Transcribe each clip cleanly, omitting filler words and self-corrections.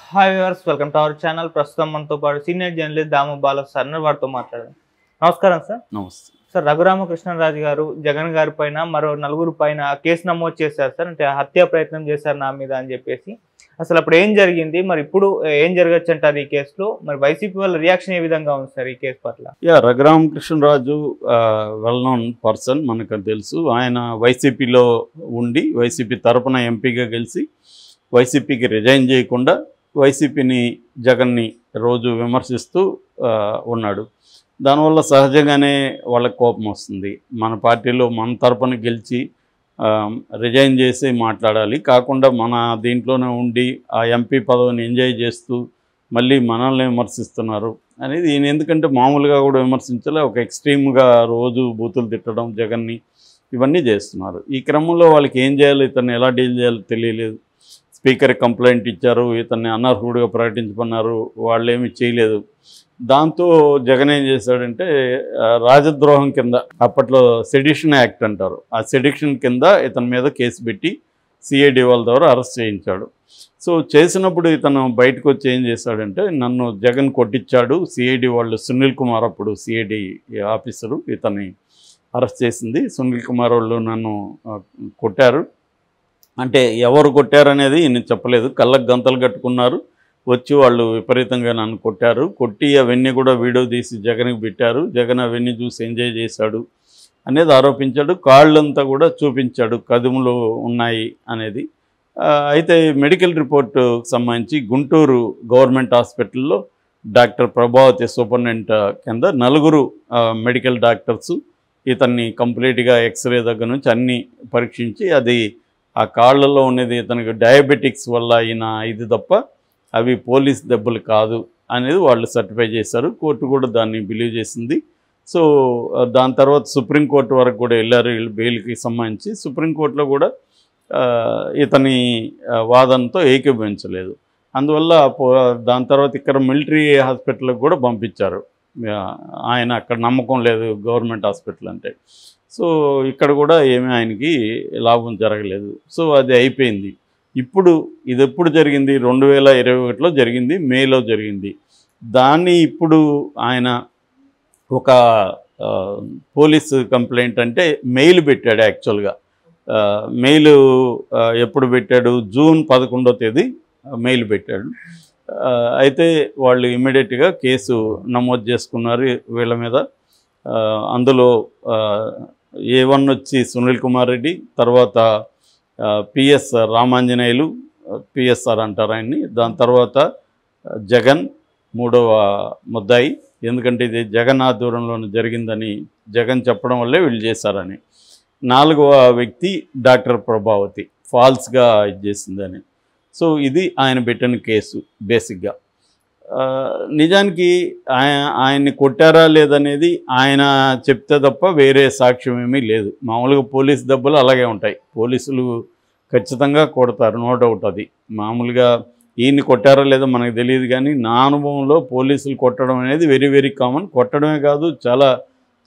Hi viewers, welcome to our channel. ప్రస్తుతం మనతో పాటు సీనియర్ జర్నలిస్ట్ దాము బాల సార్ వారితో మాట్లాడదాం. నమస్కారం సార్. నమస్తే సార్, రఘురామకృష్ణరాజు గారు జగన్ గారి పైన మరో నలుగురు పైన కేసు నమోదు చేశారు సార్. అంటే హత్యా ప్రయత్నం చేశారు నా మీద అని చెప్పేసి. అసలు అప్పుడు ఏం జరిగింది, మరి ఇప్పుడు ఏం జరగచ్చు అంటారు ఈ కేసులో? మరి వైసీపీ వాళ్ళ రియాక్షన్ ఏ విధంగా ఉంది సార్ ఈ కేసు పట్ల? రఘురామకృష్ణరాజు వెల్ నోన్ పర్సన్, మనకు తెలుసు. ఆయన వైసీపీలో ఉండి వైసీపీ తరపున ఎంపీగా గెలిచి వైసీపీకి రిజైన్ చేయకుండా వైసీపీని జగన్ని రోజు విమర్శిస్తూ ఉన్నాడు. దానివల్ల సహజంగానే వాళ్ళకి కోపం వస్తుంది. మన పార్టీలో మన తరపున గెలిచి రిజైన్ చేసి మాట్లాడాలి, కాకుండా మన దీంట్లోనే ఉండి ఆ ఎంపీ పదవిని ఎంజాయ్ చేస్తూ మళ్ళీ మనల్ని విమర్శిస్తున్నారు అనేది. ఈయన ఎందుకంటే మామూలుగా కూడా విమర్శించలే, ఒక ఎక్స్ట్రీమ్గా రోజు బూతులు తిట్టడం జగన్ని ఇవన్నీ చేస్తున్నారు. ఈ క్రమంలో వాళ్ళకి ఏం చేయాలో, ఇతన్ని ఎలా డీల్ చేయాలో తెలియలేదు. స్పీకర్ కంప్లైంట్ ఇచ్చారు, ఇతన్ని అనర్హుడిగా ప్రకటించమన్నారు, వాళ్ళు ఏమీ చేయలేదు. దాంతో జగన్ ఏం చేశాడంటే రాజద్రోహం కింద, అప్పట్లో సెడిషన్ యాక్ట్ అంటారు, ఆ సెడిషన్ కింద ఇతని మీద కేసు పెట్టి సిఐడి వాళ్ళ ద్వారా అరెస్ట్ చేయించాడు. సో చేసినప్పుడు ఇతను బయటకు వచ్చి ఏం చేశాడంటే, నన్ను జగన్ కొట్టించాడు, సిఐడి వాళ్ళు సునీల్ కుమార్, అప్పుడు సిఐడి ఆఫీసరు ఇతన్ని అరెస్ట్ చేసింది, సునీల్ కుమార్ వాళ్ళు నన్ను కొట్టారు అంటే ఎవరు కొట్టారనేది ఈయన చెప్పలేదు. కళ్ళకు గంతలు కట్టుకున్నారు, వచ్చి వాళ్ళు విపరీతంగా నన్ను కొట్టారు, కొట్టి అవన్నీ కూడా వీడియో తీసి జగన్కి పెట్టారు, జగన్ అవన్నీ చూసి ఎంజాయ్ చేశాడు అనేది ఆరోపించాడు. కాళ్ళంతా కూడా చూపించాడు, కదుములు ఉన్నాయి అనేది. అయితే మెడికల్ రిపోర్టు సంబంధించి గుంటూరు గవర్నమెంట్ హాస్పిటల్లో డాక్టర్ ప్రభావతి సూపరింటెండెంట్ కింద నలుగురు మెడికల్ డాక్టర్సు ఇతన్ని కంప్లీట్గా ఎక్స్రే దగ్గర నుంచి అన్నీ పరీక్షించి, అది ఆ కాళ్ళలో ఉన్నది ఇతనికి డయాబెటిక్స్ వల్ల అయిన ఇది తప్ప అవి పోలీస్ దెబ్బలు కాదు అనేది వాళ్ళు సర్టిఫై చేశారు. కోర్టు కూడా దాన్ని బిలీవ్ చేసింది. సో దాని తర్వాత సుప్రీంకోర్టు వరకు కూడా వెళ్ళారు వీళ్ళు బెయిల్కి సంబంధించి. సుప్రీంకోర్టులో కూడా ఇతని వాదనతో ఏకీభవించలేదు. అందువల్ల దాని తర్వాత ఇక్కడ మిలిటరీ హాస్పిటల్కి కూడా పంపించారు. ఆయన అక్కడ నమ్మకం లేదు గవర్నమెంట్ హాస్పిటల్ అంటే. సో ఇక్కడ కూడా ఏమీ ఆయనకి లాభం జరగలేదు. సో అది అయిపోయింది. ఇప్పుడు ఇది ఎప్పుడు జరిగింది? 2021లో జరిగింది, మేలో జరిగింది. దాన్ని ఇప్పుడు ఆయన ఒక పోలీసు కంప్లైంట్ అంటే మెయిల్ పెట్టాడు. యాక్చువల్గా మెయిల్ ఎప్పుడు పెట్టాడు? జూన్ 11వ తేదీ మెయిల్ పెట్టాడు. అయితే వాళ్ళు ఇమ్మీడియట్గా కేసు నమోదు చేసుకున్నారు వీళ్ళ మీద. అందులో A1 వచ్చి సునీల్ కుమార్ రెడ్డి, తర్వాత పిఎస్ రామాంజనేయులు, పిఎస్ఆర్ అంటారు ఆయన్ని, దాని తర్వాత జగన్ మూడవ ముద్దాయి. ఎందుకంటే ఇది జగన్ ఆధ్వర్యంలోనే జరిగిందని జగన్ చెప్పడం వల్లే వీళ్ళు చేశారని. నాలుగవ వ్యక్తి డాక్టర్ ప్రభావతి ఫాల్స్గా ఇది చేసిందని. సో ఇది ఆయన పెట్టిన కేసు బేసిక్గా. నిజానికి ఆయన్ని కొట్టారా లేదనేది ఆయన చెప్తే తప్ప వేరే సాక్ష్యం ఏమీ లేదు. మామూలుగా పోలీసు దెబ్బలు అలాగే ఉంటాయి, పోలీసులు ఖచ్చితంగా కొడతారు, నో డౌట్. అది మామూలుగా ఈయన్ని కొట్టారా లేదో మనకు తెలియదు, కానీ నా అనుభవంలో పోలీసులు కొట్టడం అనేది వెరీ వెరీ కామన్. కొట్టడమే కాదు, చాలా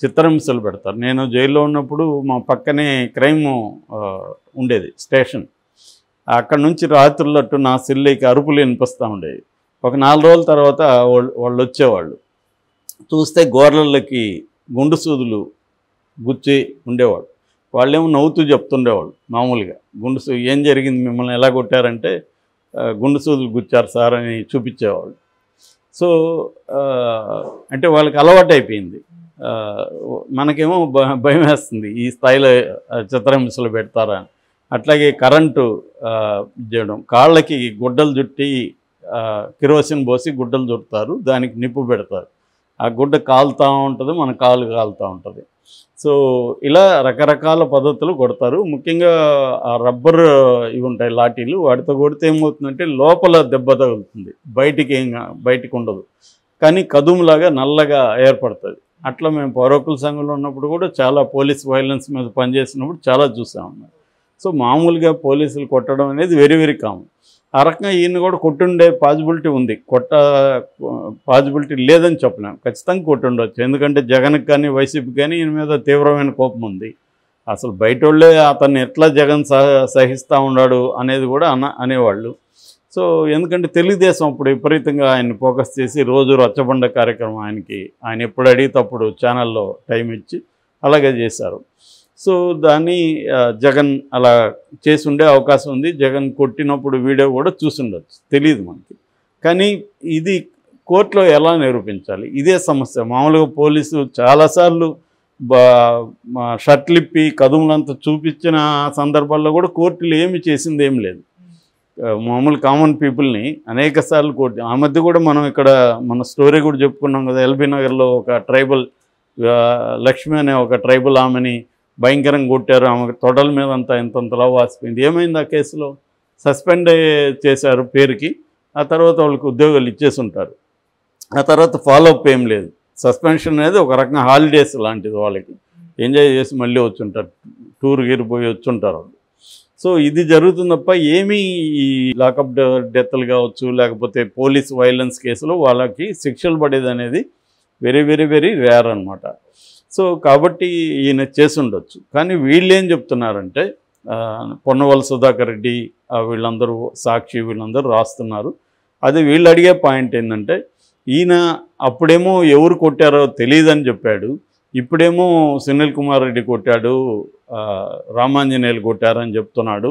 చిత్రహింసలు పెడతారు. నేను జైల్లో ఉన్నప్పుడు మా పక్కనే క్రైమ్ ఉండేది స్టేషన్. అక్కడ నుంచి రాత్రులట్టు నా సెల్లికి అరుపులు వినిపిస్తూ ఉండేవి. ఒక 4 రోజుల తర్వాత వాళ్ళు వచ్చేవాళ్ళు, చూస్తే గోర్లకి గుండు సూదులు గుచ్చి ఉండేవాళ్ళు. వాళ్ళేమో నవ్వుతూ చెప్తుండేవాళ్ళు మామూలుగా, ఏం జరిగింది, మిమ్మల్ని ఎలా కొట్టారంటే గుండు సూదులు గుచ్చారు సార్ అని చూపించేవాళ్ళు. సో అంటే వాళ్ళకి అలవాటు అయిపోయింది. మనకేమో భయం వేస్తుంది, ఈ స్థాయిలో చిత్రహింసలు పెడతారా. అట్లాగే కరెంటు చేయడం, కాళ్ళకి గుడ్డలు చుట్టి కిరోసిన్ పోసి గుడ్డలు చుడతారు, దానికి నిప్పు పెడతారు, ఆ గుడ్డ కాలుతూ ఉంటుంది, మన కాలు కాలుతూ ఉంటుంది. సో ఇలా రకరకాల పద్ధతులు కొడతారు. ముఖ్యంగా ఆ రబ్బర్ ఇవి ఉంటాయి లాఠీలు, వాటితో కొడితే ఏమవుతుందంటే లోపల దెబ్బ తగులుతుంది, బయటికి ఉండదు, కానీ కదుములాగా నల్లగా ఏర్పడుతుంది. అట్లా మేము పౌరకుల సంఘంలో ఉన్నప్పుడు కూడా చాలా పోలీస్ వైలెన్స్ మీద పనిచేసినప్పుడు చాలా చూసామన్నారు. సో మామూలుగా పోలీసులు కొట్టడం అనేది వెరీ వెరీ కామన్. ఆ రకంగా ఈయన కూడా కొట్టుండే పాజిబిలిటీ ఉంది, పాజిబిలిటీ లేదని చెప్పలేం, ఖచ్చితంగా కొట్టుండొచ్చు. ఎందుకంటే జగన్కి కానీ వైసీపీకి కానీ ఈయన మీద తీవ్రమైన కోపం ఉంది. అసలు బయట వాళ్ళే అతన్ని ఎట్లా జగన్ సహిస్తూ ఉన్నాడు అనేది కూడా అనేవాళ్ళు. సో ఎందుకంటే తెలుగుదేశం అప్పుడు విపరీతంగా ఆయన్ని ఫోకస్ చేసి రోజు రచ్చబండ కార్యక్రమం ఆయన ఎప్పుడు అడిగితే అప్పుడు ఛానల్లో టైం ఇచ్చి అలాగే చేశారు. సో దాన్ని జగన్ అలా చేసి ఉండే అవకాశం ఉంది. జగన్ కొట్టినప్పుడు వీడియో కూడా చూసుండొచ్చు, తెలియదు మనకి. కానీ ఇది కోర్టులో ఎలా నిరూపించాలి, ఇదే సమస్య. మామూలుగా పోలీసు చాలాసార్లు షర్ట్లిప్పి కదుములంతా చూపించిన సందర్భాల్లో కూడా కోర్టులు ఏమి చేసింది ఏం లేదు. మామూలు కామన్ పీపుల్ని అనేక సార్లు కోర్టు, ఆ మధ్య కూడా మనం ఇక్కడ మన స్టోరీ కూడా చెప్పుకున్నాం కదా, ఎల్బీ నగర్లో ఒక ట్రైబల్ లక్ష్మి అనే ఒక ట్రైబల్ ఆమెని భయంకరంగా కొట్టారు. ఆమె తొడల మీద అంతా ఇంతంతలా వాసిపోయింది. ఏమైంది ఆ కేసులో? సస్పెండ్ చేశారు పేరుకి, ఆ తర్వాత వాళ్ళకి ఉద్యోగాలు ఇచ్చేసి ఉంటారు. ఆ తర్వాత ఫాలోఅప్ ఏం లేదు. సస్పెన్షన్ అనేది ఒక రకంగా హాలిడేస్ లాంటిది, వాళ్ళకి ఎంజాయ్ చేసి మళ్ళీ వచ్చుంటారు, టూర్ గీరు పోయి వచ్చుంటారు వాళ్ళు. సో ఇది జరుగుతుంది తప్ప ఏమీ ఈ లాకప్ డెత్లు కావచ్చు లేకపోతే పోలీస్ వైలెన్స్ కేసులో వాళ్ళకి శిక్షలు పడేది అనేది వెరీ వెరీ వెరీ రేర్ అనమాట. సో కాబట్టి ఈయన చేసుండొచ్చు. కానీ వీళ్ళు ఏం చెప్తున్నారంటే పొన్నవల సుధాకర్ రెడ్డి వీళ్ళందరూ, సాక్షి వీళ్ళందరూ రాస్తున్నారు. అది వీళ్ళు అడిగే పాయింట్ ఏంటంటే, ఈయన అప్పుడేమో ఎవరు కొట్టారో తెలియదని చెప్పాడు, ఇప్పుడేమో సునీల్ కుమార్ రెడ్డి కొట్టాడు, రామాంజనేయులు కొట్టారని చెప్తున్నాడు.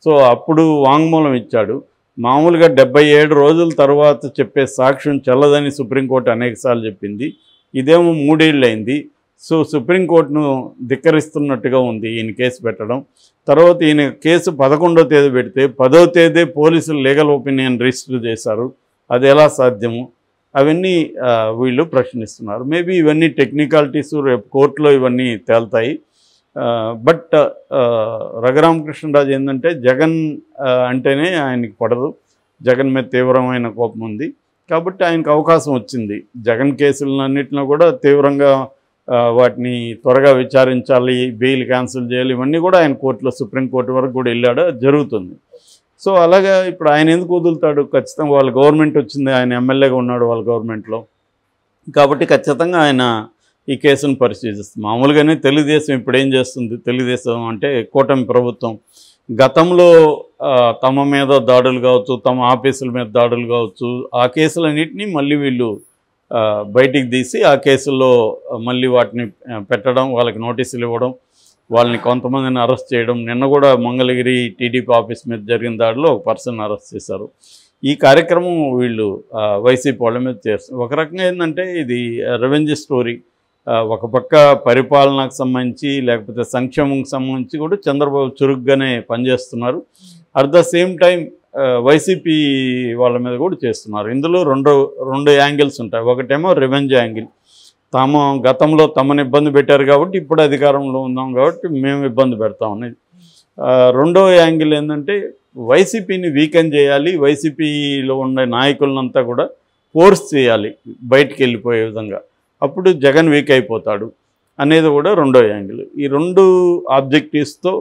సో అప్పుడు వాంగ్మూలం ఇచ్చాడు. మామూలుగా 77 రోజుల తర్వాత చెప్పే సాక్ష్యం చెల్లదని సుప్రీంకోర్టు అనేకసార్లు చెప్పింది. ఇదేమో 3 ఏళ్ళు అయింది. సో సుప్రీంకోర్టును ధిక్కరిస్తున్నట్టుగా ఉంది ఈయన కేసు పెట్టడం. తర్వాత ఈయన కేసు 11వ తేదీ పెడితే 10వ తేదీ పోలీసులు లీగల్ ఒపీనియన్ రిజిస్టర్ చేశారు. అది ఎలా సాధ్యము? అవన్నీ వీళ్ళు ప్రశ్నిస్తున్నారు. మేబీ ఇవన్నీ టెక్నికాలిటీస్, రేపు కోర్టులో ఇవన్నీ తేల్తాయి. బట్ రఘురామకృష్ణరాజు ఏంటంటే జగన్ అంటేనే ఆయనకి పడదు, జగన్ మీద తీవ్రమైన కోపం ఉంది. కాబట్టి ఆయనకు అవకాశం వచ్చింది. జగన్ కేసులన్నింటిలో కూడా తీవ్రంగా వాటిని త్వరగా విచారించాలి, బెయిల్ క్యాన్సిల్ చేయాలి, ఇవన్నీ కూడా ఆయన కోర్టులో సుప్రీంకోర్టు వరకు కూడా వెళ్ళాడు, జరుగుతుంది. సో అలాగా ఇప్పుడు ఆయన ఎందుకు వదులుతాడు? ఖచ్చితంగా వాళ్ళ గవర్నమెంట్ వచ్చింది, ఆయన ఎమ్మెల్యేగా ఉన్నాడు వాళ్ళ గవర్నమెంట్లో, కాబట్టి ఖచ్చితంగా ఆయన ఈ కేసును పరిశీలిస్తుంది. మామూలుగానే తెలుగుదేశం ఇప్పుడు ఏం చేస్తుంది? తెలుగుదేశం అంటే కూటమి ప్రభుత్వం గతంలో తమ మీద దాడులు కావచ్చు, తమ ఆఫీసుల మీద దాడులు కావచ్చు, ఆ కేసులన్నింటినీ మళ్ళీ వీళ్ళు బయటికి తీసి ఆ కేసుల్లో మళ్ళీ వాటిని పెట్టడం, వాళ్ళకి నోటీసులు ఇవ్వడం, వాళ్ళని కొంతమందిని అరెస్ట్ చేయడం. నిన్న కూడా మంగళగిరి టీడీపీ ఆఫీస్ మీద జరిగిన దాడిలో ఒక పర్సన్ అరెస్ట్ చేశారు. ఈ కార్యక్రమం వీళ్ళు వైసీపీ వాళ్ళ మీద చేస్తారు. ఒక రకంగా ఏంటంటే ఇది రెవెంజ్ స్టోరీ. ఒక పక్క పరిపాలనకు సంబంధించి లేకపోతే సంక్షేమంకి సంబంధించి కూడా చంద్రబాబు చురుగ్గానే పనిచేస్తున్నారు. At the same time YCP వాళ్ళ మీద కూడా చేస్తున్నారు. ఇందులో రెండు యాంగిల్స్ ఉంటాయి. ఒకటేమో రెవెంజ్ యాంగిల్, తాము గతంలో తమను ఇబ్బంది పెట్టారు కాబట్టి ఇప్పుడు అధికారంలో ఉన్నాం కాబట్టి మేము ఇబ్బంది పెడతాం అనేది. రెండో యాంగిల్ ఏంటంటే వైసీపీని వీకెన్ చేయాలి, వైసీపీలో ఉండే నాయకులనంతా కూడా ఫోర్స్ చేయాలి బయటికి వెళ్ళిపోయే విధంగా, అప్పుడు జగన్ వీక్ అయిపోతాడు అనేది కూడా రెండో యాంగిల్. ఈ రెండు ఆబ్జెక్టివ్స్తో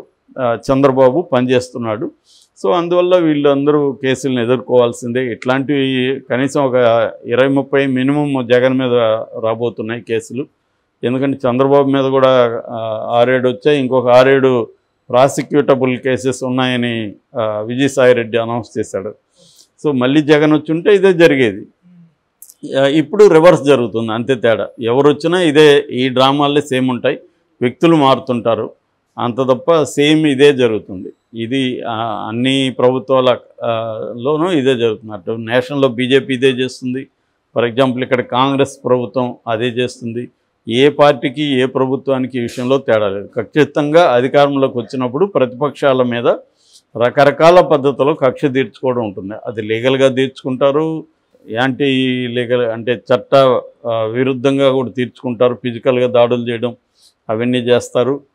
చంద్రబాబు పనిచేస్తున్నాడు. సో అందువల్ల వీళ్ళందరూ కేసులను ఎదుర్కోవాల్సిందే. ఇట్లాంటివి కనీసం ఒక 20-30 మినిమం జగన్ మీద రాబోతున్నాయి కేసులు. ఎందుకంటే చంద్రబాబు మీద కూడా 6-7 వచ్చాయి, ఇంకొక 6-7 ప్రాసిక్యూటబుల్ కేసెస్ ఉన్నాయని విజయసాయిరెడ్డి అనౌన్స్ చేశాడు. సో మళ్ళీ జగన్ వచ్చి ఉంటే ఇదే జరిగేది. ఇప్పుడు రివర్స్ జరుగుతుంది, అంతే తేడా. ఎవరు వచ్చినా ఇదే, ఈ డ్రామాలే సేమ్ ఉంటాయి, వ్యక్తులు మారుతుంటారు, అంత తప్ప సేమ్ ఇదే జరుగుతుంది. ఇది అన్ని ప్రభుత్వాలలోనూ ఇదే జరుగుతుంది. అటు నేషనల్లో బీజేపీ ఇదే చేస్తుంది, ఫర్ ఎగ్జాంపుల్ ఇక్కడ కాంగ్రెస్ ప్రభుత్వం అదే చేస్తుంది. ఏ పార్టీకి ఏ ప్రభుత్వానికి ఈ విషయంలో తేడా లేదు. ఖచ్చితంగా అధికారంలోకి వచ్చినప్పుడు ప్రతిపక్షాల మీద రకరకాల పద్ధతుల్లో కక్ష తీర్చుకోవడం ఉంటుంది. అది లీగల్గా తీర్చుకుంటారు, యాంటీ లీగల్ అంటే చట్ట విరుద్ధంగా కూడా తీర్చుకుంటారు, ఫిజికల్గా దాడులు చేయడం అవన్నీ చేస్తారు.